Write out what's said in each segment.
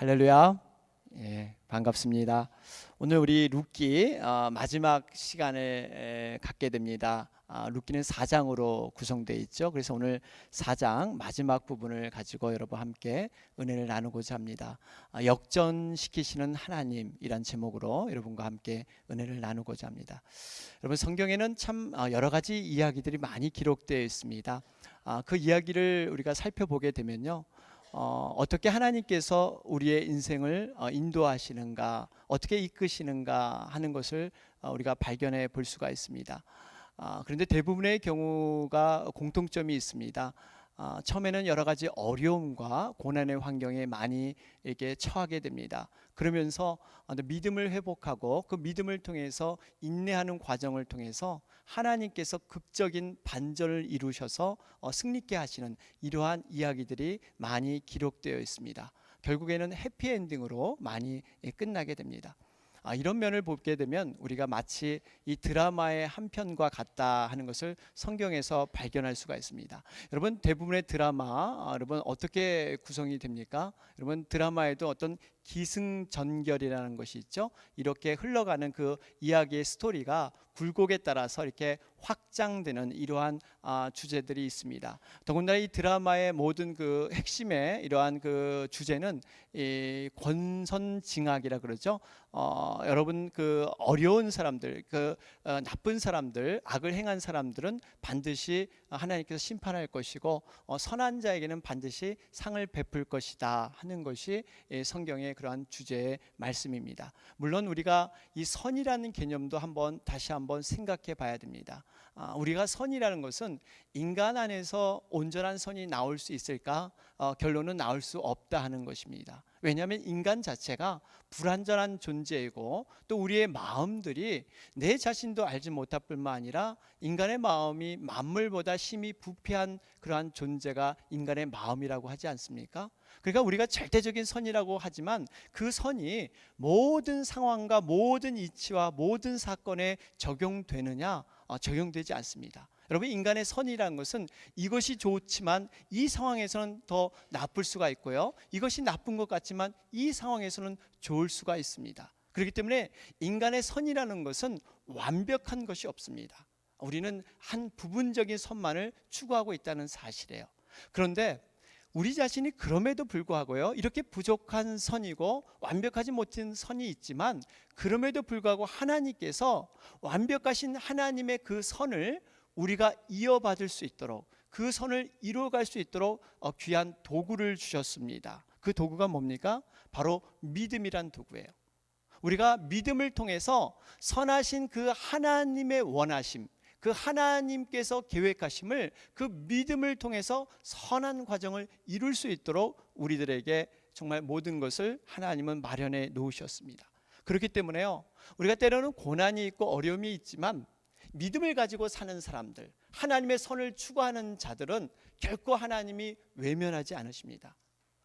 할렐루야. 반갑습니다. 오늘 우리 룻기 마지막 시간을 갖게 됩니다. 룻기는 4장으로 구성되어 있죠. 그래서 오늘 4장 마지막 부분을 가지고 여러분 함께 은혜를 나누고자 합니다. 역전시키시는 하나님이란 제목으로 여러분과 함께 은혜를 나누고자 합니다. 여러분, 성경에는 참 여러 가지 이야기들이 많이 기록되어 있습니다. 그 이야기를 우리가 살펴보게 되면요, 어떻게 하나님께서 우리의 인생을 인도하시는가, 어떻게 이끄시는가 하는 것을 우리가 발견해 볼 수가 있습니다. 그런데 대부분의 경우가 공통점이 있습니다. 처음에는 여러 가지 어려움과 고난의 환경에 많이 이렇게 처하게 됩니다. 그러면서 믿음을 회복하고 그 믿음을 통해서 인내하는 과정을 통해서 하나님께서 극적인 반전을 이루셔서 승리케 하시는 이러한 이야기들이 많이 기록되어 있습니다. 결국에는 해피엔딩으로 많이 끝나게 됩니다. 이런 면을 보게 되면 우리가 마치 이 드라마의 한 편과 같다 하는 것을 성경에서 발견할 수가 있습니다. 여러분, 대부분의 드라마 여러분 어떻게 구성이 됩니까? 여러분, 드라마에도 어떤 기승전결이라는 것이 있죠. 이렇게 흘러가는 그 이야기의 스토리가 굴곡에 따라서 이렇게 확장되는 이러한 주제들이 있습니다. 더군다나 이 드라마의 모든 그 핵심의 이러한 그 주제는 이 권선징악이라 그러죠. 여러분, 그 어려운 사람들, 그 나쁜 사람들, 악을 행한 사람들은 반드시 하나님께서 심판할 것이고 선한 자에게는 반드시 상을 베풀 것이다 하는 것이 성경의 그러한 주제의 말씀입니다. 물론 우리가 이 선이라는 개념도 다시 한번 생각해 봐야 됩니다. 우리가 선이라는 것은 인간 안에서 온전한 선이 나올 수 있을까? 결론은 나올 수 없다 하는 것입니다. 왜냐하면 인간 자체가 불완전한 존재이고 또 우리의 마음들이 내 자신도 알지 못할 뿐만 아니라 인간의 마음이 만물보다 심히 부패한 그러한 존재가 인간의 마음이라고 하지 않습니까? 그러니까 우리가 절대적인 선이라고 하지만 그 선이 모든 상황과 모든 이치와 모든 사건에 적용되느냐? 적용되지 않습니다. 여러분, 인간의 선이라는 것은 이것이 좋지만 이 상황에서는 더 나쁠 수가 있고요, 이것이 나쁜 것 같지만 이 상황에서는 좋을 수가 있습니다. 그렇기 때문에 인간의 선이라는 것은 완벽한 것이 없습니다. 우리는 한 부분적인 선만을 추구하고 있다는 사실이에요. 그런데 우리 자신이 그럼에도 불구하고요, 이렇게 부족한 선이고 완벽하지 못한 선이 있지만 그럼에도 불구하고 하나님께서 완벽하신 하나님의 그 선을 우리가 이어받을 수 있도록, 그 선을 이루어갈 수 있도록 귀한 도구를 주셨습니다. 그 도구가 뭡니까? 바로 믿음이란 도구예요. 우리가 믿음을 통해서 선하신 그 하나님의 원하심, 그 하나님께서 계획하심을 그 믿음을 통해서 선한 과정을 이룰 수 있도록 우리들에게 정말 모든 것을 하나님은 마련해 놓으셨습니다. 그렇기 때문에요, 우리가 때로는 고난이 있고 어려움이 있지만 믿음을 가지고 사는 사람들, 하나님의 선을 추구하는 자들은 결코 하나님이 외면하지 않으십니다.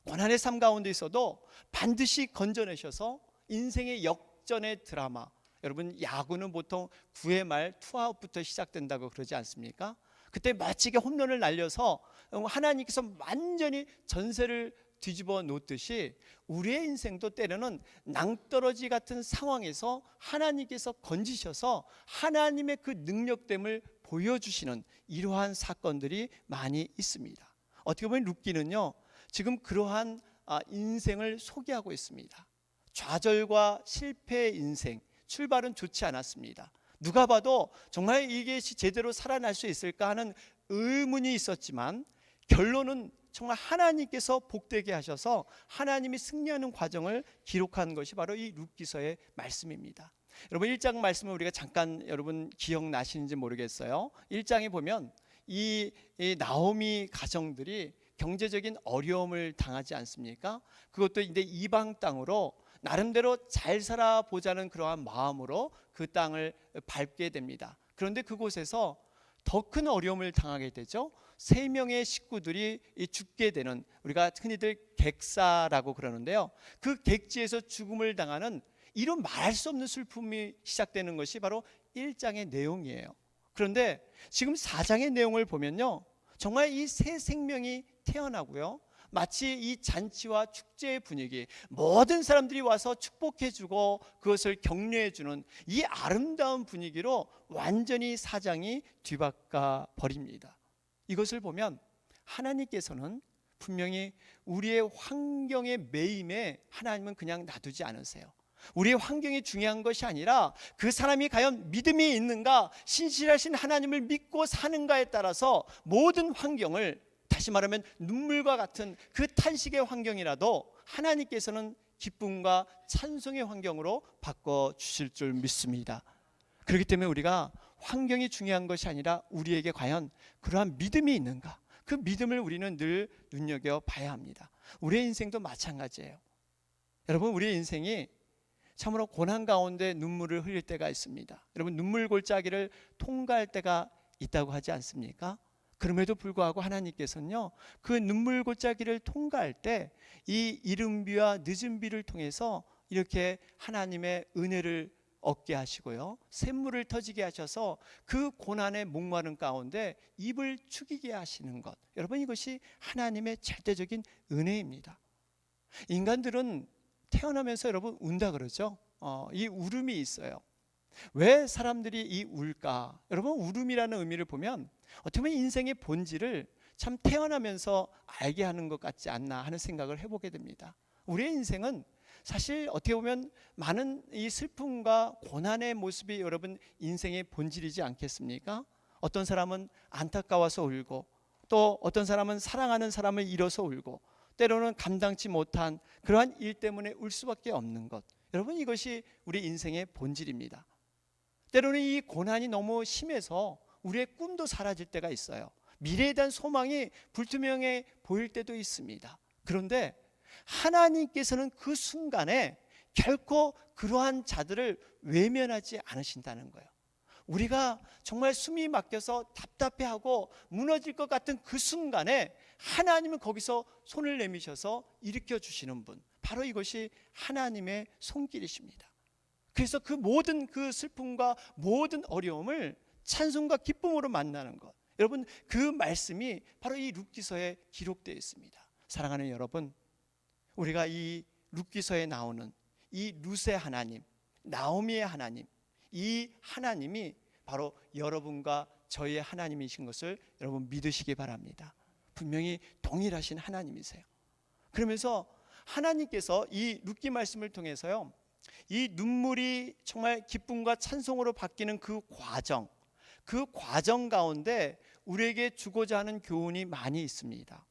고난의 삶 가운데 있어도 반드시 건져내셔서 인생의 역전의 드라마, 여러분, 야구는 보통 9회 말 투아웃부터 시작된다고 그러지 않습니까? 그때 멋지게 홈런을 날려서 하나님께서 완전히 전세를 뒤집어 놓듯이 우리의 인생도 때로는 낭떠러지 같은 상황에서 하나님께서 건지셔서 하나님의 그 능력됨을 보여주시는 이러한 사건들이 많이 있습니다. 어떻게 보면 룻기는요, 지금 그러한 인생을 소개하고 있습니다. 좌절과 실패의 인생, 출발은 좋지 않았습니다. 누가 봐도 정말 이것이 제대로 살아날 수 있을까 하는 의문이 있었지만 결론은 정말 하나님께서 복되게 하셔서 하나님이 승리하는 과정을 기록한 것이 바로 이 룻기서의 말씀입니다. 여러분, 1장 말씀을 우리가 잠깐 여러분 기억나시는지 모르겠어요. 1장에 보면 이 나오미 가정들이 경제적인 어려움을 당하지 않습니까? 그것도 이제 이방 땅으로 나름대로 잘 살아보자는 그러한 마음으로 그 땅을 밟게 됩니다. 그런데 그곳에서 더 큰 어려움을 당하게 되죠. 3명의 식구들이 죽게 되는, 우리가 흔히들 객사라고 그러는데요, 그 객지에서 죽음을 당하는 이런 말할 수 없는 슬픔이 시작되는 것이 바로 1장의 내용이에요. 그런데 지금 4장의 내용을 보면요, 정말 이 세 생명이 태어나고요, 마치 이 잔치와 축제의 분위기, 모든 사람들이 와서 축복해주고 그것을 격려해주는 이 아름다운 분위기로 완전히 사장이 뒤바꿔 버립니다. 이것을 보면 하나님께서는 분명히 우리의 환경의 매임에 하나님은 그냥 놔두지 않으세요. 우리의 환경이 중요한 것이 아니라 그 사람이 과연 믿음이 있는가, 신실하신 하나님을 믿고 사는가에 따라서 모든 환경을, 다시 말하면 눈물과 같은 그 탄식의 환경이라도 하나님께서는 기쁨과 찬송의 환경으로 바꿔주실 줄 믿습니다. 그렇기 때문에 우리가 환경이 중요한 것이 아니라 우리에게 과연 그러한 믿음이 있는가, 그 믿음을 우리는 늘 눈여겨봐야 합니다. 우리의 인생도 마찬가지예요. 여러분, 우리의 인생이 참으로 고난 가운데 눈물을 흘릴 때가 있습니다. 여러분, 눈물 골짜기를 통과할 때가 있다고 하지 않습니까? 그럼에도 불구하고 하나님께서는요, 그 눈물 골짜기를 통과할 때 이 이른 비와 늦은 비를 통해서 이렇게 하나님의 은혜를 얻게 하시고요, 샘물을 터지게 하셔서 그 고난의 목마른 가운데 입을 축이게 하시는 것, 여러분, 이것이 하나님의 절대적인 은혜입니다. 인간들은 태어나면서 여러분 운다 그러죠. 이 울음이 있어요. 왜 사람들이 이 울까? 여러분, 울음이라는 의미를 보면 어떻게 보면 인생의 본질을 참 태어나면서 알게 하는 것 같지 않나 하는 생각을 해보게 됩니다. 우리의 인생은 사실 어떻게 보면 많은 이 슬픔과 고난의 모습이 여러분 인생의 본질이지 않겠습니까? 어떤 사람은 안타까워서 울고, 또 어떤 사람은 사랑하는 사람을 잃어서 울고, 때로는 감당치 못한 그러한 일 때문에 울 수밖에 없는 것, 여러분, 이것이 우리 인생의 본질입니다. 때로는 이 고난이 너무 심해서 우리의 꿈도 사라질 때가 있어요. 미래에 대한 소망이 불투명해 보일 때도 있습니다. 그런데 하나님께서는 그 순간에 결코 그러한 자들을 외면하지 않으신다는 거예요. 우리가 정말 숨이 막혀서 답답해하고 무너질 것 같은 그 순간에 하나님은 거기서 손을 내미셔서 일으켜 주시는 분, 바로 이것이 하나님의 손길이십니다. 그래서 그 모든 그 슬픔과 모든 어려움을 찬송과 기쁨으로 만나는 것, 여러분, 그 말씀이 바로 이 룻기서에 기록되어 있습니다. 사랑하는 여러분, 우리가 이 룻기서에 나오는 이 룻의 하나님, 나오미의 하나님, 이 하나님이 바로 여러분과 저희의 하나님이신 것을 여러분 믿으시기 바랍니다. 분명히 동일하신 하나님이세요. 그러면서 하나님께서 이 룻기 말씀을 통해서요, 이 눈물이 정말 기쁨과 찬송으로 바뀌는 그 과정 가운데 우리에게 주고자 하는 교훈이 많이 있습니다.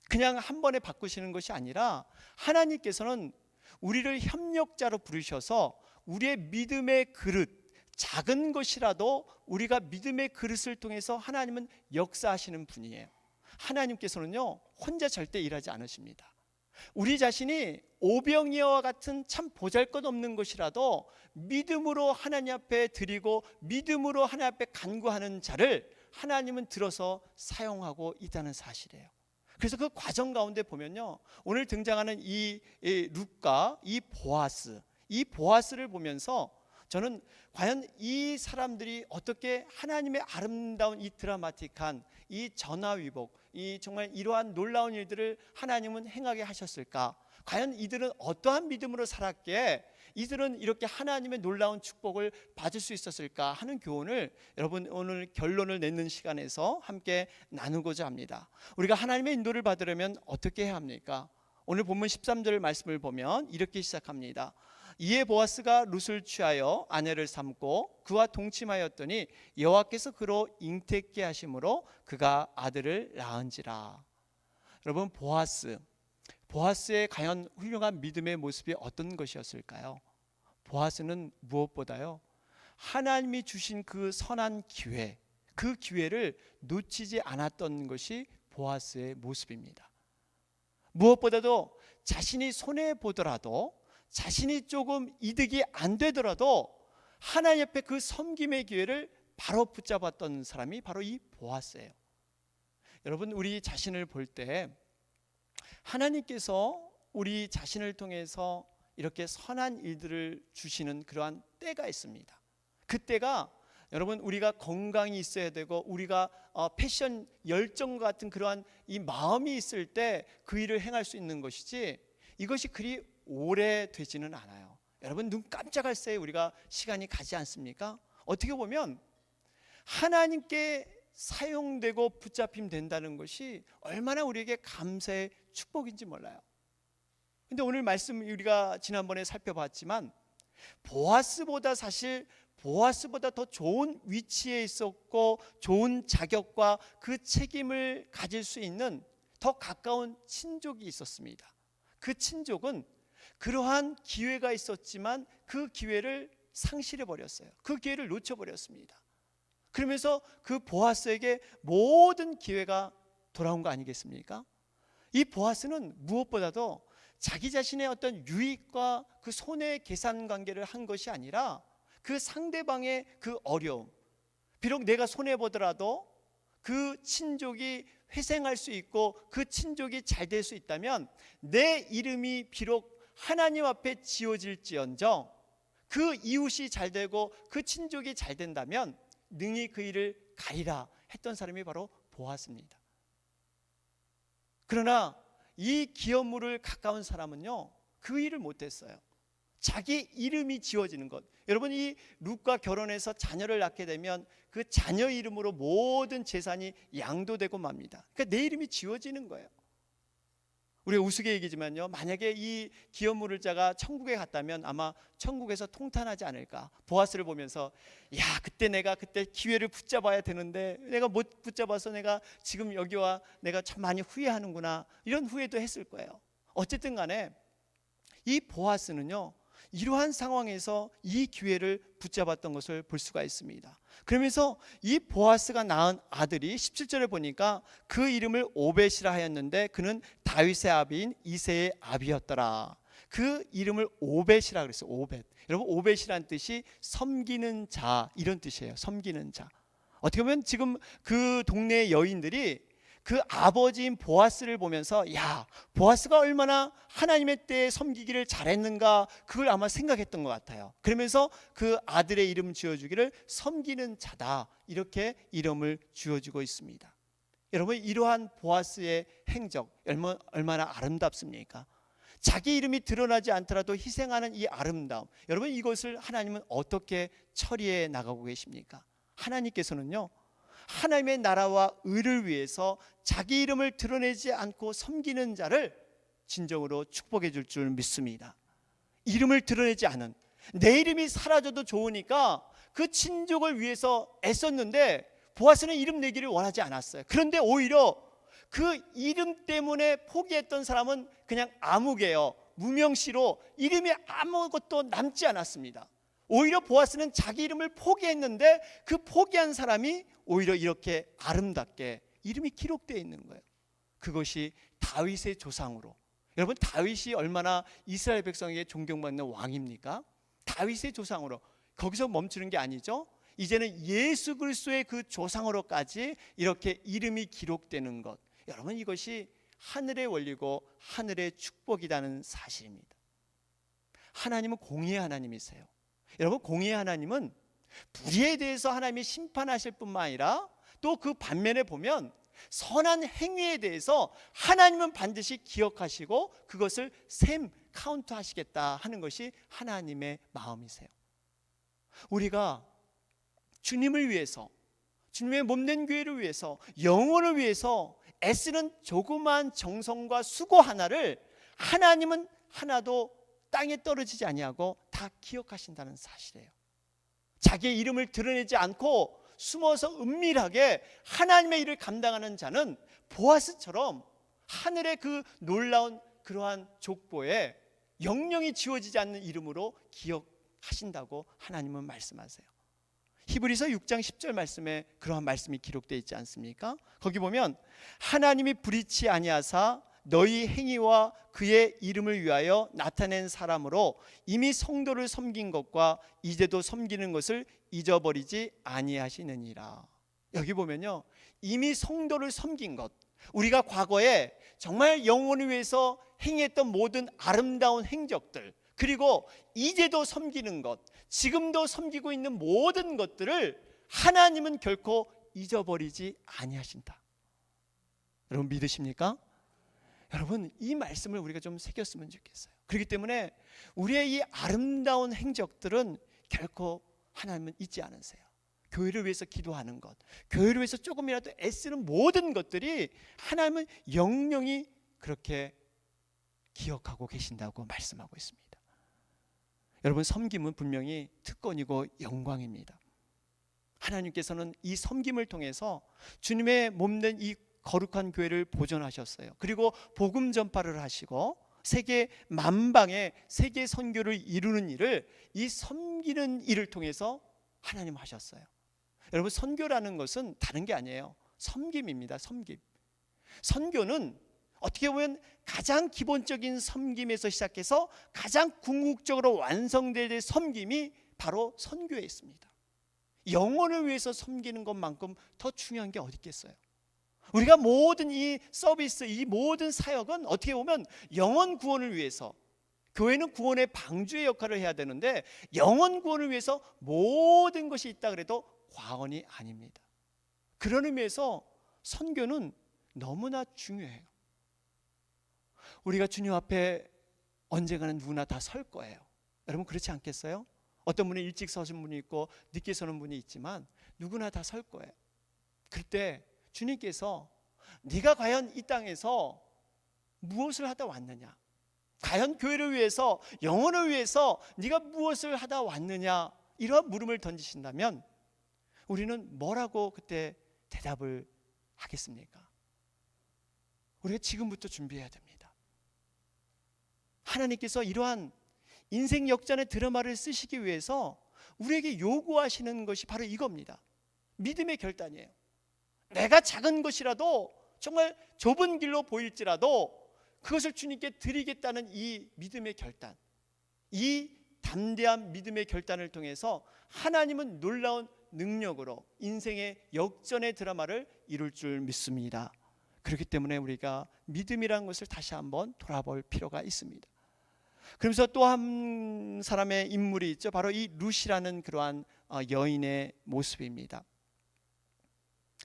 그냥 한 번에 바꾸시는 것이 아니라 하나님께서는 우리를 협력자로 부르셔서 우리의 믿음의 그릇, 작은 것이라도 우리가 믿음의 그릇을 통해서 하나님은 역사하시는 분이에요. 하나님께서는요, 혼자 절대 일하지 않으십니다. 우리 자신이 오병이어와 같은 참 보잘것없는 것이라도 믿음으로 하나님 앞에 드리고 믿음으로 하나님 앞에 간구하는 자를 하나님은 들어서 사용하고 있다는 사실이에요. 그래서 그 과정 가운데 보면요, 오늘 등장하는 이 룻과 이 보아스를 보면서 저는 과연 이 사람들이 어떻게 하나님의 아름다운 이 드라마틱한 이 전화위복, 이 정말 이러한 놀라운 일들을 하나님은 행하게 하셨을까? 과연 이들은 어떠한 믿음으로 살았기에 이들은 이렇게 하나님의 놀라운 축복을 받을 수 있었을까 하는 교훈을 여러분 오늘 결론을 내는 시간에서 함께 나누고자 합니다. 우리가 하나님의 인도를 받으려면 어떻게 해야 합니까? 오늘 본문 13절 말씀을 보면 이렇게 시작합니다. 이에 보아스가 룻을 취하여 아내를 삼고 그와 동침하였더니 여호와께서 그로 잉태케 하심으로 그가 아들을 낳은지라. 여러분, 보아스의 과연 훌륭한 믿음의 모습이 어떤 것이었을까요? 보아스는 무엇보다요, 하나님이 주신 그 선한 기회, 그 기회를 놓치지 않았던 것이 보아스의 모습입니다. 무엇보다도 자신이 손해보더라도, 자신이 조금 이득이 안 되더라도 하나님 앞에 그 섬김의 기회를 바로 붙잡았던 사람이 바로 이 보아스예요. 여러분, 우리 자신을 볼 때 하나님께서 우리 자신을 통해서 이렇게 선한 일들을 주시는 그러한 때가 있습니다. 그 때가 여러분, 우리가 건강이 있어야 되고 우리가 패션 열정과 같은 그러한 이 마음이 있을 때 그 일을 행할 수 있는 것이지, 이것이 그리 오래 되지는 않아요. 여러분, 눈 깜짝할 새에 우리가 시간이 가지 않습니까? 어떻게 보면 하나님께 사용되고 붙잡힘 된다는 것이 얼마나 우리에게 감사의 축복인지 몰라요. 근데 오늘 말씀 우리가 지난번에 살펴봤지만 보아스보다 더 좋은 위치에 있었고 좋은 자격과 그 책임을 가질 수 있는 더 가까운 친족이 있었습니다. 그 친족은 그러한 기회가 있었지만 그 기회를 상실해 버렸어요. 그 기회를 놓쳐 버렸습니다. 그러면서 그 보아스에게 모든 기회가 돌아온 거 아니겠습니까? 이 보아스는 무엇보다도 자기 자신의 어떤 유익과 그 손해 계산 관계를 한 것이 아니라 그 상대방의 그 어려움, 비록 내가 손해보더라도 그 친족이 회생할 수 있고 그 친족이 잘 될 수 있다면 내 이름이 비록 하나님 앞에 지어질지언정 그 이웃이 잘 되고 그 친족이 잘 된다면 능히 그 일을 가리라 했던 사람이 바로 보아스입니다. 그러나 이 기업물을 가까운 사람은요, 그 일을 못했어요. 자기 이름이 지어지는 것. 여러분, 이 룻과 결혼해서 자녀를 낳게 되면 그 자녀 이름으로 모든 재산이 양도되고 맙니다. 그러니까 내 이름이 지어지는 거예요. 우리가 우스개 얘기지만요, 만약에 이 기업물을 자가 천국에 갔다면 아마 천국에서 통탄하지 않을까. 보아스를 보면서 야, 내가 그때 기회를 붙잡아야 되는데 내가 못 붙잡아서 내가 지금 여기와 내가 참 많이 후회하는구나, 이런 후회도 했을 거예요. 어쨌든 간에 이 보아스는요, 이러한 상황에서 이 기회를 붙잡았던 것을 볼 수가 있습니다. 그러면서 이 보아스가 낳은 아들이 17절에 보니까 그 이름을 오벳이라 하였는데 그는 다윗의 아비인 이새의 아비였더라. 그 이름을 오벳이라 그랬어요. 오벳. 여러분, 오벳이란 뜻이 섬기는 자, 이런 뜻이에요. 섬기는 자. 어떻게 보면 지금 그 동네의 여인들이 그 아버지인 보아스를 보면서 야, 보아스가 얼마나 하나님의 때에 섬기기를 잘했는가, 그걸 아마 생각했던 것 같아요. 그러면서 그 아들의 이름 지어주기를 섬기는 자다, 이렇게 이름을 지어주고 있습니다. 여러분, 이러한 보아스의 행적 얼마나 아름답습니까? 자기 이름이 드러나지 않더라도 희생하는 이 아름다움, 여러분, 이것을 하나님은 어떻게 처리해 나가고 계십니까? 하나님께서는요, 하나님의 나라와 의를 위해서 자기 이름을 드러내지 않고 섬기는 자를 진정으로 축복해 줄 줄 믿습니다. 이름을 드러내지 않은, 내 이름이 사라져도 좋으니까 그 친족을 위해서 애썼는데 보아스는 이름 내기를 원하지 않았어요. 그런데 오히려 그 이름 때문에 포기했던 사람은 그냥 아무개요, 무명시로 이름이 아무것도 남지 않았습니다. 오히려 보아스는 자기 이름을 포기했는데 그 포기한 사람이 오히려 이렇게 아름답게 이름이 기록되어 있는 거예요. 그것이 다윗의 조상으로. 여러분, 다윗이 얼마나 이스라엘 백성에게 존경받는 왕입니까? 다윗의 조상으로. 거기서 멈추는 게 아니죠. 이제는 예수 그리스도의 그 조상으로까지 이렇게 이름이 기록되는 것, 여러분, 이것이 하늘의 원리고 하늘의 축복이라는 사실입니다. 하나님은 공의의 하나님이세요. 여러분, 공의의 하나님은 불의에 대해서 하나님이 심판하실 뿐만 아니라 또 그 반면에 보면 선한 행위에 대해서 하나님은 반드시 기억하시고 그것을 카운트 하시겠다 하는 것이 하나님의 마음이세요. 우리가 주님을 위해서, 주님의 몸된 교회를 위해서, 영혼을 위해서 애쓰는 조그만 정성과 수고 하나를 하나님은 하나도 땅에 떨어지지 아니하고 다 기억하신다는 사실이에요. 자기의 이름을 드러내지 않고 숨어서 은밀하게 하나님의 일을 감당하는 자는 보아스처럼 하늘의 그 놀라운 그러한 족보에 영영이 지워지지 않는 이름으로 기억하신다고 하나님은 말씀하세요. 히브리서 6장 10절 말씀에 그러한 말씀이 기록되어 있지 않습니까? 거기 보면 하나님이 불의치 아니하사 너희 행위와 그의 이름을 위하여 나타낸 사람으로 이미 성도를 섬긴 것과 이제도 섬기는 것을 잊어버리지 아니하시느니라. 여기 보면요, 이미 성도를 섬긴 것, 우리가 과거에 정말 영혼을 위해서 행했던 모든 아름다운 행적들, 그리고 이제도 섬기는 것, 지금도 섬기고 있는 모든 것들을 하나님은 결코 잊어버리지 아니하신다. 여러분 믿으십니까? 여러분 이 말씀을 우리가 좀 새겼으면 좋겠어요. 그렇기 때문에 우리의 이 아름다운 행적들은 결코 하나님은 잊지 않으세요. 교회를 위해서 기도하는 것, 교회를 위해서 조금이라도 애쓰는 모든 것들이 하나님은 영영이 그렇게 기억하고 계신다고 말씀하고 있습니다. 여러분 섬김은 분명히 특권이고 영광입니다. 하나님께서는 이 섬김을 통해서 주님의 몸된 이 거룩한 교회를 보존하셨어요. 그리고 복음 전파를 하시고 세계 만방에 세계 선교를 이루는 일을 이 섬기는 일을 통해서 하나님 하셨어요. 여러분 선교라는 것은 다른 게 아니에요. 섬김입니다. 섬김. 선교는 어떻게 보면 가장 기본적인 섬김에서 시작해서 가장 궁극적으로 완성될 섬김이 바로 선교에 있습니다. 영혼을 위해서 섬기는 것만큼 더 중요한 게 어디 있겠어요? 우리가 모든 이 서비스, 이 모든 사역은 어떻게 보면 영혼 구원을 위해서, 교회는 구원의 방주의 역할을 해야 되는데 영혼 구원을 위해서 모든 것이 있다 그래도 과언이 아닙니다. 그런 의미에서 선교는 너무나 중요해요. 우리가 주님 앞에 언젠가는 누구나 다 설 거예요. 여러분 그렇지 않겠어요? 어떤 분이 일찍 서신 분이 있고 늦게 서는 분이 있지만 누구나 다 설 거예요. 그때 주님께서 네가 과연 이 땅에서 무엇을 하다 왔느냐, 과연 교회를 위해서 영혼을 위해서 네가 무엇을 하다 왔느냐, 이러한 물음을 던지신다면 우리는 뭐라고 그때 대답을 하겠습니까? 우리가 지금부터 준비해야 됩니다. 하나님께서 이러한 인생 역전의 드라마를 쓰시기 위해서 우리에게 요구하시는 것이 바로 이겁니다. 믿음의 결단이에요. 내가 작은 것이라도 정말 좁은 길로 보일지라도 그것을 주님께 드리겠다는 이 믿음의 결단, 이 담대한 믿음의 결단을 통해서 하나님은 놀라운 능력으로 인생의 역전의 드라마를 이룰 줄 믿습니다. 그렇기 때문에 우리가 믿음이라는 것을 다시 한번 돌아볼 필요가 있습니다. 그러면서 또 한 사람의 인물이 있죠. 바로 이 룻이라는 그러한 여인의 모습입니다.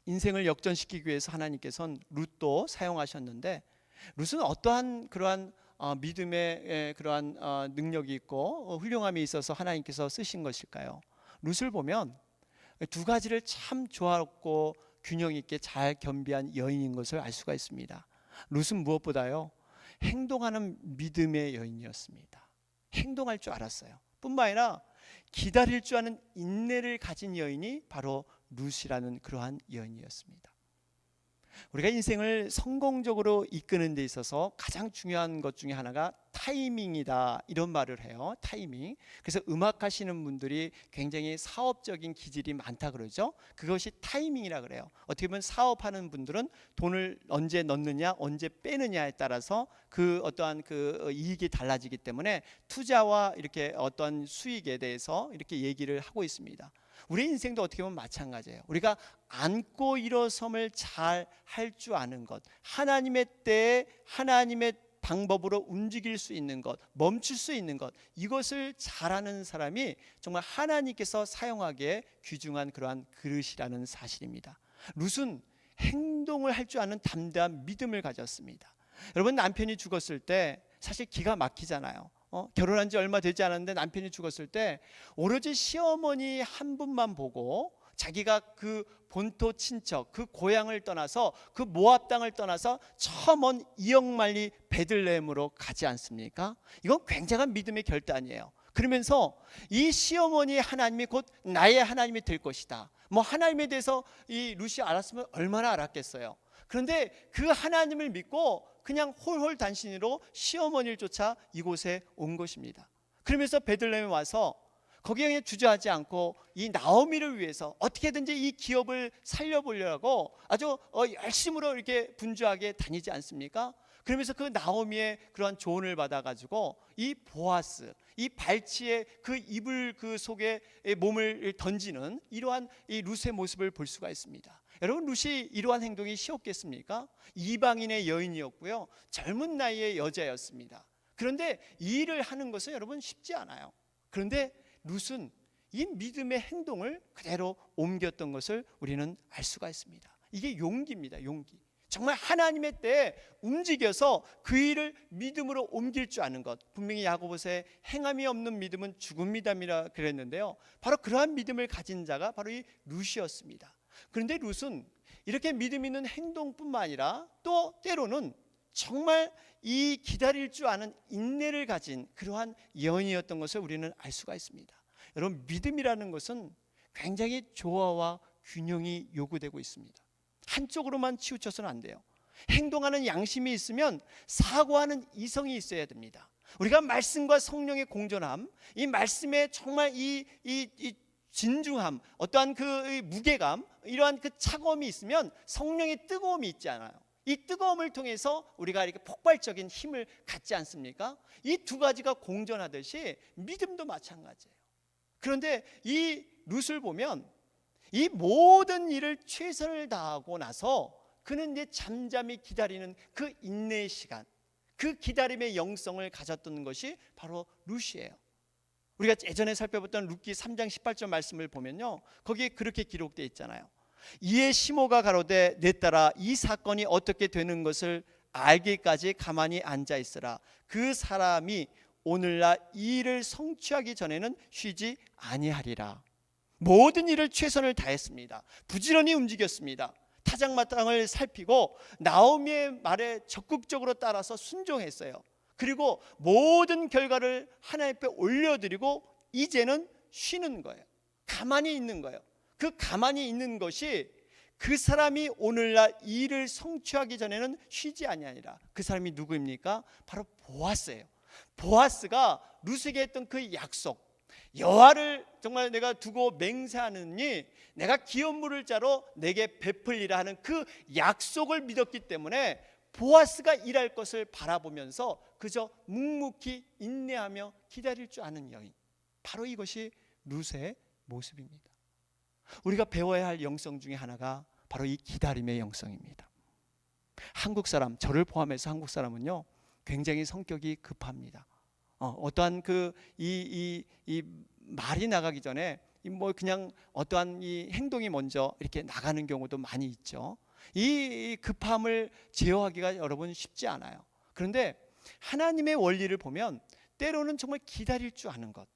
인생을 역전시키기 위해서 하나님께서는 룻도 사용하셨는데 룻은 어떠한 그러한 믿음의 그러한 능력이 있고 훌륭함이 있어서 하나님께서 쓰신 것일까요? 룻을 보면 두 가지를 참 좋았고 균형 있게 잘 겸비한 여인인 것을 알 수가 있습니다. 룻은 무엇보다요, 행동하는 믿음의 여인이었습니다. 행동할 줄 알았어요. 뿐만 아니라 기다릴 줄 아는 인내를 가진 여인이 바로 룻이라는 그러한 여인이었습니다. 우리가 인생을 성공적으로 이끄는 데 있어서 가장 중요한 것 중에 하나가 타이밍이다, 이런 말을 해요. 타이밍. 그래서 음악 하시는 분들이 굉장히 사업적인 기질이 많다 그러죠. 그것이 타이밍이라 그래요. 어떻게 보면 사업하는 분들은 돈을 언제 넣느냐 언제 빼느냐에 따라서 그 어떠한 그 이익이 달라지기 때문에 투자와 이렇게 어떠한 수익에 대해서 이렇게 얘기를 하고 있습니다. 우리 인생도 어떻게 보면 마찬가지예요. 우리가 앉고 일어섬을 잘 할 줄 아는 것, 하나님의 때에 하나님의 방법으로 움직일 수 있는 것, 멈출 수 있는 것, 이것을 잘하는 사람이 정말 하나님께서 사용하기에 귀중한 그러한 그릇이라는 사실입니다. 룻은 행동을 할 줄 아는 담대한 믿음을 가졌습니다. 여러분 남편이 죽었을 때 사실 기가 막히잖아요. 결혼한 지 얼마 되지 않았는데 남편이 죽었을 때 오로지 시어머니 한 분만 보고 자기가 그 본토 친척, 그 고향을 떠나서 그 모압 땅을 떠나서 저 먼 이역만리 베들레헴으로 가지 않습니까? 이건 굉장한 믿음의 결단이에요. 그러면서 이 시어머니의 하나님이 곧 나의 하나님이 될 것이다. 뭐 하나님에 대해서 이 룻이 알았으면 얼마나 알았겠어요. 그런데 그 하나님을 믿고 그냥 홀홀단신으로 시어머니를 쫓아 이곳에 온 것입니다. 그러면서 베들레헴에 와서 거기에 그냥 주저하지 않고 이 나오미를 위해서 어떻게든지 이 기업을 살려보려고 아주 열심으로 이렇게 분주하게 다니지 않습니까? 그러면서 그 나오미의 그러한 조언을 받아가지고 이 보아스, 이 발치의 그 이불 그 속에 몸을 던지는 이러한 이 룻의 모습을 볼 수가 있습니다. 여러분 룻이 이러한 행동이 쉬웠겠습니까? 이방인의 여인이었고요, 젊은 나이의 여자였습니다. 그런데 이 일을 하는 것은 여러분 쉽지 않아요. 그런데 룻은 이 믿음의 행동을 그대로 옮겼던 것을 우리는 알 수가 있습니다. 이게 용기입니다. 용기. 정말 하나님의 때에 움직여서 그 일을 믿음으로 옮길 줄 아는 것. 분명히 야고보서에 행함이 없는 믿음은 죽음이다미라 그랬는데요, 바로 그러한 믿음을 가진 자가 바로 이 룻이었습니다. 그런데 룻은 이렇게 믿음 있는 행동뿐만 아니라 또 때로는 정말 이 기다릴 줄 아는 인내를 가진 그러한 여인이었던 것을 우리는 알 수가 있습니다. 여러분, 믿음이라는 것은 굉장히 조화와 균형이 요구되고 있습니다. 한쪽으로만 치우쳐서는 안 돼요. 행동하는 양심이 있으면 사고하는 이성이 있어야 됩니다. 우리가 말씀과 성령의 공존함, 이 말씀의 정말 이 진중함, 어떠한 그 무게감, 이러한 그 차가움이 있으면 성령의 뜨거움이 있지 않아요. 이 뜨거움을 통해서 우리가 이렇게 폭발적인 힘을 갖지 않습니까? 이 두 가지가 공존하듯이 믿음도 마찬가지예요. 그런데 이 룻을 보면 이 모든 일을 최선을 다하고 나서 그는 이제 잠잠히 기다리는 그 인내의 시간, 그 기다림의 영성을 가졌던 것이 바로 룻이에요. 우리가 예전에 살펴봤던 룻기 3장 18절 말씀을 보면요, 거기에 그렇게 기록되어 있잖아요. 이에 시모가 가로되 내 딸아, 이 사건이 어떻게 되는 것을 알기까지 가만히 앉아 있으라. 그 사람이 오늘날 이 일을 성취하기 전에는 쉬지 아니하리라. 모든 일을 최선을 다했습니다. 부지런히 움직였습니다. 타작마땅을 살피고 나오미의 말에 적극적으로 따라서 순종했어요. 그리고 모든 결과를 하나님 앞에 올려드리고 이제는 쉬는 거예요. 가만히 있는 거예요. 그 가만히 있는 것이 그 사람이 오늘날 이 일을 성취하기 전에는 쉬지 아니하니라. 그 사람이 누구입니까? 바로 보아스예요. 보아스가 룻에게 했던 그 약속, 여호와를 정말 내가 두고 맹세하느니 내가 기업 물을 자로 내게 베풀리라 하는 그 약속을 믿었기 때문에 보아스가 일할 것을 바라보면서 그저 묵묵히 인내하며 기다릴 줄 아는 여인, 바로 이것이 룻의 모습입니다. 우리가 배워야 할 영성 중에 하나가 바로 이 기다림의 영성입니다. 한국 사람, 저를 포함해서 한국 사람은요, 굉장히 성격이 급합니다. 어떠한 이 말이 나가기 전에 뭐 그냥 어떠한 이 행동이 먼저 이렇게 나가는 경우도 많이 있죠. 이 급함을 제어하기가 여러분 쉽지 않아요. 그런데 하나님의 원리를 보면 때로는 정말 기다릴 줄 아는 것,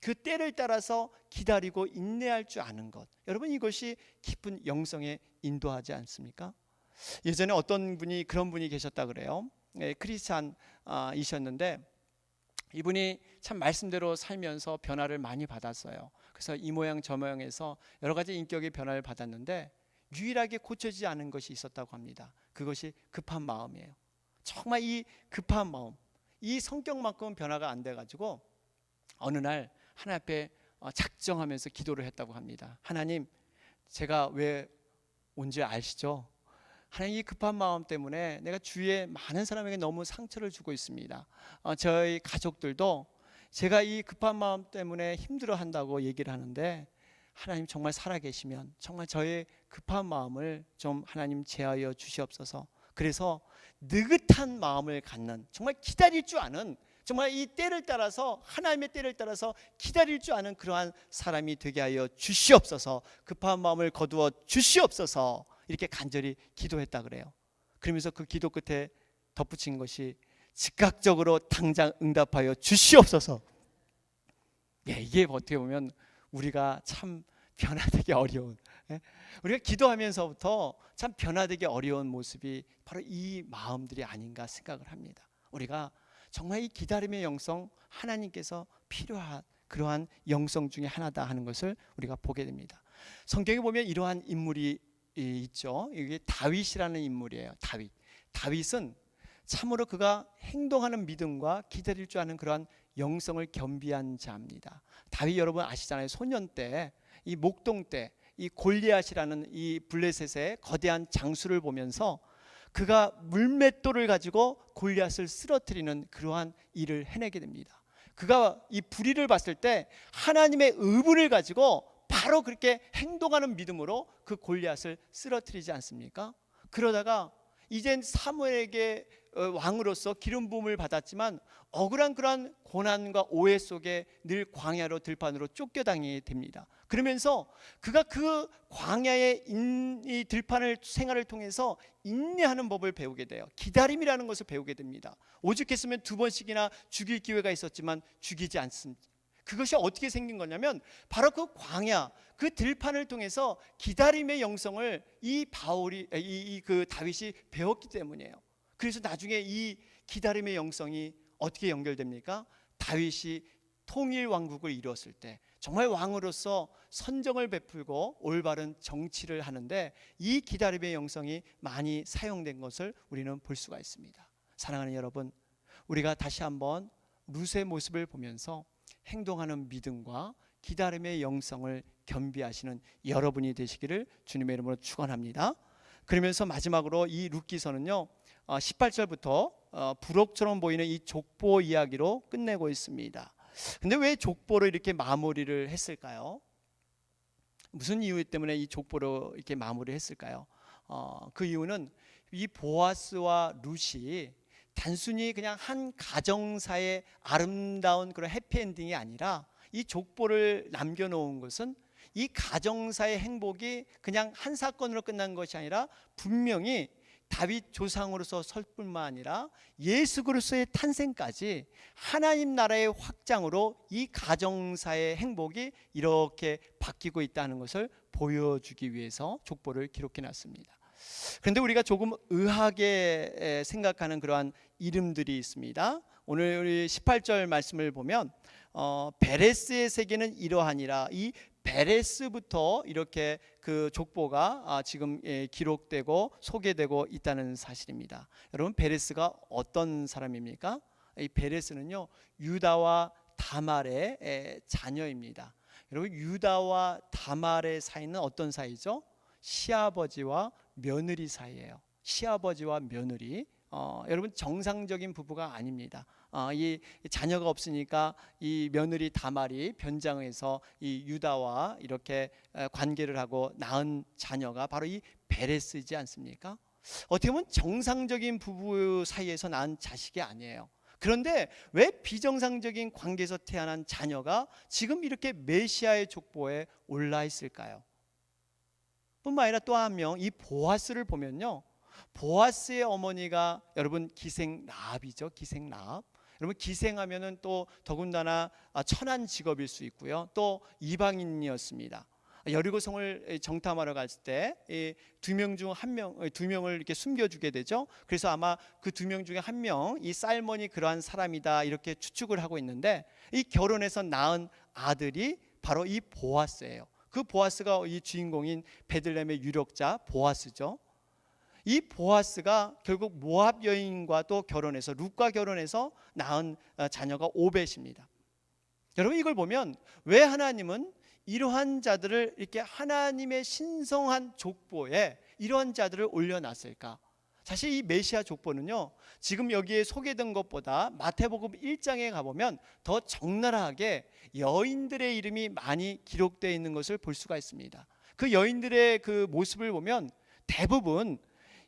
그 때를 따라서 기다리고 인내할 줄 아는 것, 여러분 이것이 깊은 영성에 인도하지 않습니까? 예전에 어떤 분이 그런 분이 계셨다 그래요. 크리스찬이셨는데 이분이 참 말씀대로 살면서 변화를 많이 받았어요. 그래서 이 모양 저 모양에서 여러 가지 인격의 변화를 받았는데 유일하게 고쳐지지 않은 것이 있었다고 합니다. 그것이 급한 마음이에요. 정말 이 급한 마음, 이 성격만큼은 변화가 안 돼가지고 어느 날 하나님 앞에 작정하면서 기도를 했다고 합니다. 하나님, 제가 왜 온지 아시죠? 하나님, 이 급한 마음 때문에 내가 주위에 많은 사람에게 너무 상처를 주고 있습니다. 저희 가족들도 제가 이 급한 마음 때문에 힘들어한다고 얘기를 하는데 하나님 정말 살아계시면 정말 저의 급한 마음을 좀 하나님 제하여 주시옵소서. 그래서 느긋한 마음을 갖는, 정말 기다릴 줄 아는, 정말 이 때를 따라서, 하나님의 때를 따라서 기다릴 줄 아는 그러한 사람이 되게 하여 주시옵소서. 급한 마음을 거두어 주시옵소서. 이렇게 간절히 기도했다 그래요. 그러면서 그 기도 끝에 덧붙인 것이 즉각적으로 당장 응답하여 주시옵소서. 이게 어떻게 보면 우리가 참 변화되기 어려운, 우리가 기도하면서부터 참 변화되기 어려운 모습이 바로 이 마음들이 아닌가 생각을 합니다. 우리가 정말 이 기다림의 영성, 하나님께서 필요한 그러한 영성 중에 하나다 하는 것을 우리가 보게 됩니다. 성경에 보면 이러한 인물이 있죠. 이게 다윗이라는 인물이에요. 다윗은 참으로 그가 행동하는 믿음과 기다릴 줄 아는 그러한 영성을 겸비한 자입니다. 다윗 여러분 아시잖아요. 소년 때, 이 목동 때, 이 골리앗이라는 이 블레셋의 거대한 장수를 보면서 그가 물맷돌을 가지고 골리앗을 쓰러뜨리는 그러한 일을 해내게 됩니다. 그가 이 불의를 봤을 때 하나님의 의분을 가지고 바로 그렇게 행동하는 믿음으로 그 골리앗을 쓰러뜨리지 않습니까? 그러다가 이젠 사무엘에게 왕으로서 기름 부음을 받았지만 억울한 그러한 고난과 오해 속에 늘 광야로 들판으로 쫓겨다니게 됩니다. 그러면서 그가 그 광야의 이 들판을 생활을 통해서 인내하는 법을 배우게 돼요. 기다림이라는 것을 배우게 됩니다. 오죽했으면 2번씩이나 죽일 기회가 있었지만 죽이지 않습니다. 그것이 어떻게 생긴 거냐면 바로 그 광야, 그 들판을 통해서 기다림의 영성을 이 다윗이 배웠기 때문이에요. 그래서 나중에 이 기다림의 영성이 어떻게 연결됩니까? 다윗이 통일 왕국을 이루었을 때 정말 왕으로서 선정을 베풀고 올바른 정치를 하는데 이 기다림의 영성이 많이 사용된 것을 우리는 볼 수가 있습니다. 사랑하는 여러분, 우리가 다시 한번 룻의 모습을 보면서 행동하는 믿음과 기다림의 영성을 겸비하시는 여러분이 되시기를 주님의 이름으로 축원합니다. 그러면서 마지막으로 이 룻기서는요 18절부터 부록처럼 보이는 이 족보 이야기로 끝내고 있습니다. 근데 왜 족보로 이렇게 마무리를 했을까요? 무슨 이유 때문에 이 족보로 이렇게 마무리를 했을까요? 그 이유는 이 보아스와 룻이 단순히 그냥 한 가정사의 아름다운 그런 해피엔딩이 아니라 이 족보를 남겨놓은 것은 이 가정사의 행복이 그냥 한 사건으로 끝난 것이 아니라 분명히 다윗 조상으로서 설 뿐만 아니라 예수 그리스도의 탄생까지 하나님 나라의 확장으로 이 가정사의 행복이 이렇게 바뀌고 있다는 것을 보여주기 위해서 족보를 기록해 놨습니다. 그런데 우리가 조금 의하게 생각하는 그러한 이름들이 있습니다. 오늘 우리 18절 말씀을 보면 베레스의 세계는 이러하니라. 이 베레스부터 이렇게 그 족보가 지금 기록되고 소개되고 있다는 사실입니다. 여러분, 베레스가 어떤 사람입니까? 이 베레스는요 유다와 다말의 자녀입니다. 여러분, 유다와 다말의 사이는 어떤 사이죠? 시아버지와 며느리 사이예요. 시아버지와 며느리. 여러분, 정상적인 부부가 아닙니다. 이 자녀가 없으니까 이 며느리 다말이 변장해서 이 유다와 이렇게 관계를 하고 낳은 자녀가 바로 이 베레스이지 않습니까? 어떻게 보면 정상적인 부부 사이에서 낳은 자식이 아니에요. 그런데 왜 비정상적인 관계에서 태어난 자녀가 지금 이렇게 메시아의 족보에 올라 있을까요? 뿐만 아니라 또 한 명, 이 보아스를 보면요, 보아스의 어머니가 여러분 기생라합이죠. 기생라합. 여러분, 기생하면은 또 더군다나 천한 직업일 수 있고요. 또 이방인이었습니다. 여리고성을 정탐하러 갔을 때 두 명 중 한 명, 두 명을 이렇게 숨겨주게 되죠. 그래서 아마 그 2명 중에 한 명, 이 살몬이 그러한 사람이다 이렇게 추측을 하고 있는데, 이 결혼해서 낳은 아들이 바로 이 보아스예요. 그 보아스가 이 주인공인 베들레헴의 유력자 보아스죠. 이 보아스가 결국 모압 여인과 또 결혼해서 룻과 결혼해서 낳은 자녀가 오벳입니다. 여러분, 이걸 보면 왜 하나님은 이러한 자들을 이렇게 하나님의 신성한 족보에 이러한 자들을 올려놨을까? 사실 이 메시아 족보는요 지금 여기에 소개된 것보다 마태복음 1장에 가보면 더 적나라하게 여인들의 이름이 많이 기록되어 있는 것을 볼 수가 있습니다. 그 여인들의 그 모습을 보면 대부분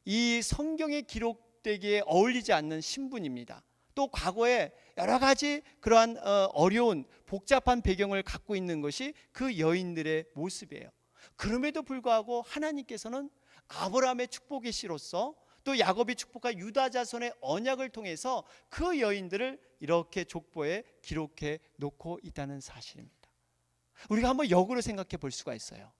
이 성경에 기록되기에 어울리지 않는 신분입니다. 또 과거에 여러 가지 그러한 어려운 복잡한 배경을 갖고 있는 것이 그 여인들의 모습이에요. 그럼에도 불구하고 하나님께서는 아브라함의 축복의 씨로서 또 야곱이 축복한 유다 자손의 언약을 통해서 그 여인들을 이렇게 족보에 기록해 놓고 있다는 사실입니다. 우리가 한번 역으로 생각해 볼 수가 있어요.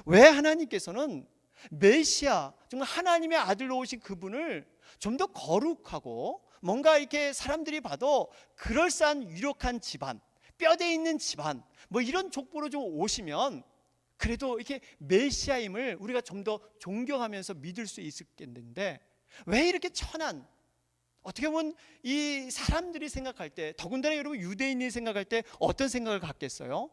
왜 하나님께서는 메시아, 정말 하나님의 아들로 오신 그분을 좀 더 거룩하고 뭔가 이렇게 사람들이 봐도 그럴싸한 유력한 집안, 뼈대 있는 집안, 뭐 이런 족보로 좀 오시면 그래도 이렇게 메시아임을 우리가 좀 더 존경하면서 믿을 수 있었겠는데, 왜 이렇게 천한, 어떻게 보면 이 사람들이 생각할 때, 더군다나 여러분 유대인이 생각할 때 어떤 생각을 갖겠어요?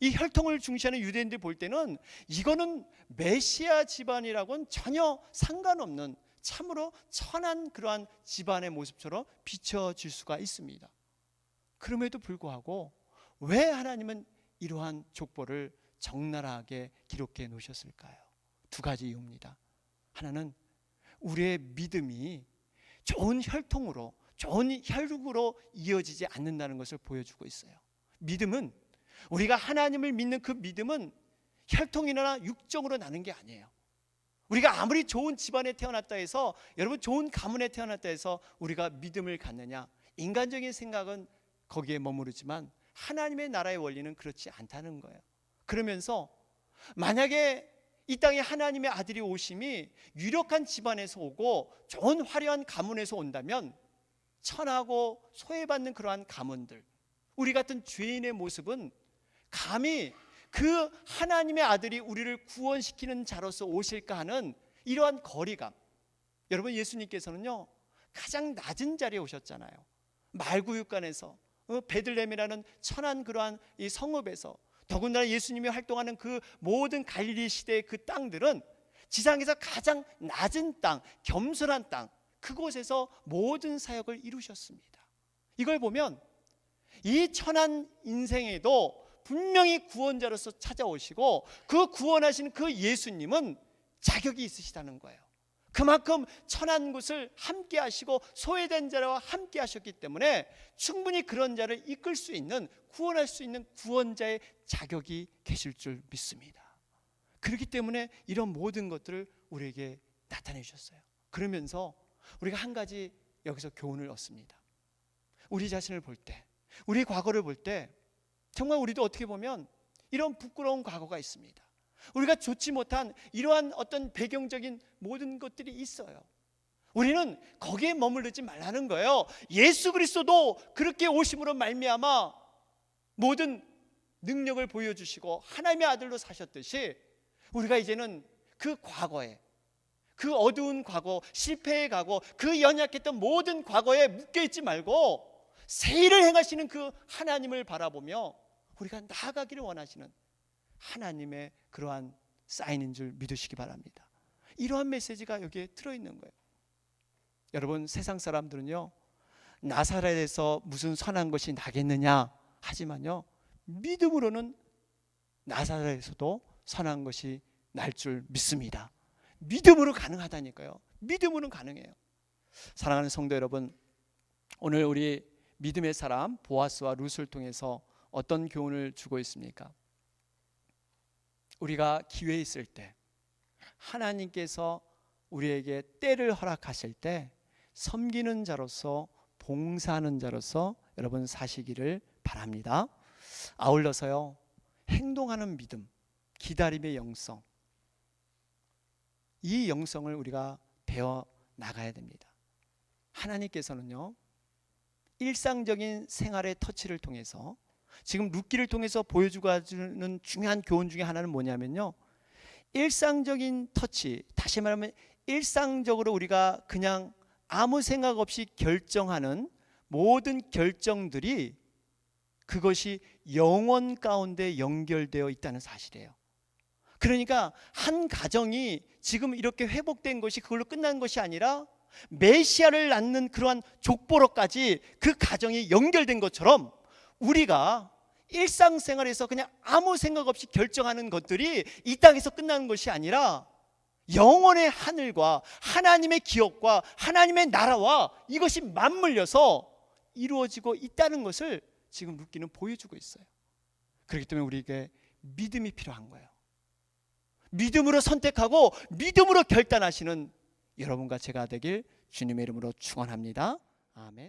이 혈통을 중시하는 유대인들이 볼 때는 이거는 메시아 집안이라고는 전혀 상관없는 참으로 천한 그러한 집안의 모습처럼 비춰질 수가 있습니다. 그럼에도 불구하고 왜 하나님은 이러한 족보를 적나라하게 기록해 놓으셨을까요? 2가지 이유입니다. 하나는 우리의 믿음이 좋은 혈통으로, 좋은 혈육으로 이어지지 않는다는 것을 보여주고 있어요. 믿음은, 우리가 하나님을 믿는 그 믿음은 혈통이나 육정으로 나는 게 아니에요. 우리가 아무리 좋은 집안에 태어났다 해서, 여러분 좋은 가문에 태어났다 해서 우리가 믿음을 갖느냐, 인간적인 생각은 거기에 머무르지만 하나님의 나라의 원리는 그렇지 않다는 거예요. 그러면서 만약에 이 땅에 하나님의 아들이 오심이 유력한 집안에서 오고 좋은 화려한 가문에서 온다면 천하고 소외받는 그러한 가문들, 우리 같은 죄인의 모습은 감히 그 하나님의 아들이 우리를 구원시키는 자로서 오실까 하는 이러한 거리감. 여러분, 예수님께서는요 가장 낮은 자리에 오셨잖아요. 말구육간에서, 베들레헴이라는 천한 그러한 이 성읍에서, 더군다나 예수님이 활동하는 그 모든 갈릴리 시대의 그 땅들은 지상에서 가장 낮은 땅, 겸손한 땅, 그곳에서 모든 사역을 이루셨습니다. 이걸 보면 이 천한 인생에도 분명히 구원자로서 찾아오시고 그 구원하시는 그 예수님은 자격이 있으시다는 거예요. 그만큼 천한 곳을 함께 하시고 소외된 자와 함께 하셨기 때문에 충분히 그런 자를 이끌 수 있는, 구원할 수 있는 구원자의 자격이 계실 줄 믿습니다. 그렇기 때문에 이런 모든 것들을 우리에게 나타내 주셨어요. 그러면서 우리가 한 가지 여기서 교훈을 얻습니다. 우리 자신을 볼 때, 우리 과거를 볼 때 정말 우리도 어떻게 보면 이런 부끄러운 과거가 있습니다. 우리가 좋지 못한 이러한 어떤 배경적인 모든 것들이 있어요. 우리는 거기에 머무르지 말라는 거예요. 예수 그리스도도 그렇게 오심으로 말미암아 모든 능력을 보여주시고 하나님의 아들로 사셨듯이 우리가 이제는 그 과거에, 그 어두운 과거, 실패의 과거, 그 연약했던 모든 과거에 묶여있지 말고 새 일을 행하시는 그 하나님을 바라보며 우리가 나아가기를 원하시는 하나님의 그러한 사인인 줄 믿으시기 바랍니다. 이러한 메시지가 여기에 들어있는 거예요. 여러분, 세상 사람들은요 나사렛에서 무슨 선한 것이 나겠느냐 하지만요, 믿음으로는 나사렛에서도 선한 것이 날 줄 믿습니다. 믿음으로 가능하다니까요. 믿음으로는 가능해요. 사랑하는 성도 여러분, 오늘 우리 믿음의 사람 보아스와 룻을 통해서 어떤 교훈을 주고 있습니까? 우리가 기회 있을 때, 하나님께서 우리에게 때를 허락하실 때 섬기는 자로서, 봉사하는 자로서 여러분 사시기를 바랍니다. 아울러서요, 행동하는 믿음, 기다림의 영성, 이 영성을 우리가 배워 나가야 됩니다. 하나님께서는요 일상적인 생활의 터치를 통해서, 지금 룻기를 통해서 보여주고 주는 중요한 교훈 중에 하나는 뭐냐면요, 일상적인 터치, 다시 말하면 일상적으로 우리가 그냥 아무 생각 없이 결정하는 모든 결정들이 그것이 영혼 가운데 연결되어 있다는 사실이에요. 그러니까 한 가정이 지금 이렇게 회복된 것이 그걸로 끝난 것이 아니라 메시아를 낳는 그러한 족보로까지 그 가정이 연결된 것처럼 우리가 일상생활에서 그냥 아무 생각 없이 결정하는 것들이 이 땅에서 끝나는 것이 아니라 영원의 하늘과 하나님의 기업과 하나님의 나라와 이것이 맞물려서 이루어지고 있다는 것을 지금 룻기는 보여주고 있어요. 그렇기 때문에 우리에게 믿음이 필요한 거예요. 믿음으로 선택하고 믿음으로 결단하시는 여러분과 제가 되길 주님의 이름으로 축원합니다. 아멘.